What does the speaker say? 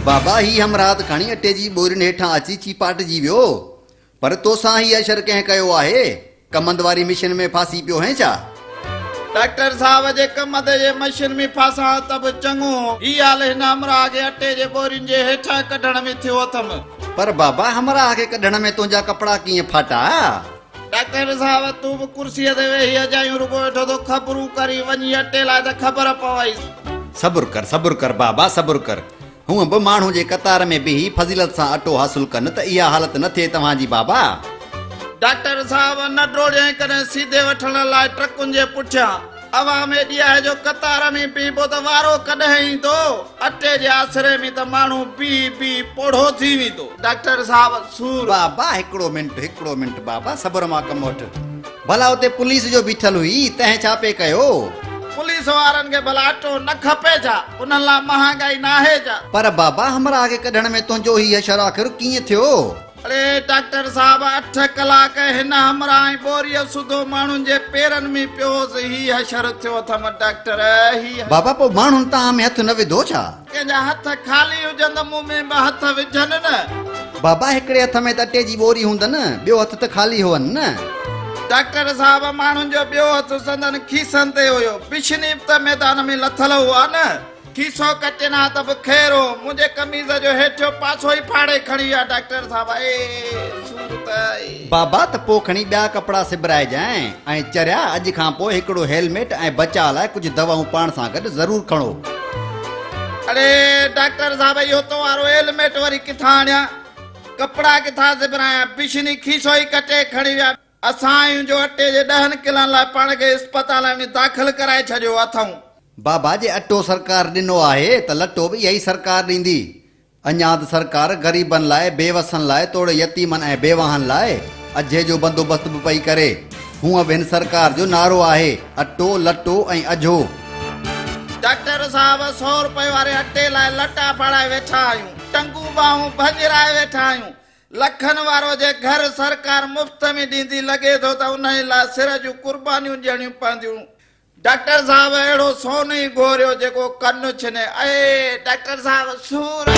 बाबा ही हम रात खणी अटे जी बोरिन हेठां अची चीपाट जी वियो पर तोसां ही अशर कंहिं कयो आहे कमंद वारी मिशन में फासी पियो है छा? डॉक्टर साहब जे कमंद जे मशीन में फासा तब चङो ही हाल हिन हमरा के अटे जे बोरिन जे हेठां कढण में थियो अथम। पर बाबा हमरा के कढण में तुंहिंजा कपड़ा कीअं फाटा? डॉक्टर साहब तू भी कुर्सी ते वेही अजायूं रुगो वेठो तो खबरूं करी वञी अटे लाइ त ख़बर पवई। सब्र कर बाबा सब्र कर। हूं बि माण्हू जे कतार में बिही फज़ीलत सां अटो हासिल कनि त इहा हालत न थिए तव्हांजी बाबा। डॉक्टर साहब न डोड़े कने सीधे वठण लाइ ट्रकुनि जे पुठियां अवाम एॾी जो कतार में बीबो त वारो कॾहिं ईंदो अटे जे आसरे में त माण्हू बी पोढ़ो थी वेंदो। डॉक्टर साहब सूर बाबा हिकिड़ो मिंट बाबा सब्र मां कम वठ। भला उते पुलिस जो बीठल हुई तंहिं छा पे कयो? पुलिस वारनि खे भला अटो न खपे छा? उन्हनि लाइ महांगाई नाहे छा? पर बाबा हमरा आगे कढण में तुंहिंजो ही अशर आख़िर कीअं थियो? अरे डॉक्टर साहब 8 कलाक हिन हमरा ऐं बोरीअ सुधो माण्हुनि जे पेरनि में पियोसि ही हशर थियो अथम डॉक्टर ही। बाबा पोइ माण्हुनि तव्हां में हथ न विधो छा? कंहिंजा हथ खाली हुजनि त मूं में ॿ हथ विझनि न। बाबा हिकिड़े हथ में त अटे जी बोरी हूंदनि ॿियो हथ त खाली हुअनि न। डॉक्टर साहब माण्हुनि जो ॿियो हथ संदन खीसनि ते हुयो बिशनी त मैदान में लथल हुआ न। खीसो कटिना त बि खेरो मुंहिंजे कमीज़ जो हेठियो पासो ई फाड़े खणी विया डॉक्टर साहब। बाबा त पोइ खणी ॿिया कपिड़ा सिबराइजांइ ऐं चरिया अॼु खां पोइ हिकिड़ो हेलमेट ऐं बचाव लाइ कुझु दवाऊं पाण सां गॾु ज़रूरु खणो। अरे डॉक्टर साहब इहो तो वारो हेलमेट वरी किथां आणिया कपिड़ा किथां सिबराया बिशनी खीसो ई कटे खणी विया। असां जो अटे जे 10 किलनि लाइ पाण खे अस्पताल में दाख़िल कराए छॾियो अथऊं। बाबा जे अटो सरकार ॾिनो आहे त लटो बि इहा ई सरकार ॾींदी। अञा त सरकार ग़रीबनि लाइ बेवसनि लाइ तोड़े यतीमनि ऐं बेवाहनि लाइ अझे जो बंदोबस्त बि पई करे। हूअं बि हिन सरकार जो नारो आहे अटो लटो ऐं अझो। डॉक्टर साहब 100 रुपए वारे अटे लाइ लटा फाड़ाए वेठा आहियूं टंगू बाहूं भंजराए वेठा आहियूं। लखनि वारो जे घर सरकार मुफ्त में ॾींदी लॻे थो त उन लाइ सिर जूं कुर्बानियूं ॾियणियूं पवंदियूं। डॉक्टर साहब अहिड़ो सोन ई घोरियो जेको कनु छिने। डॉक्टर साहब सूर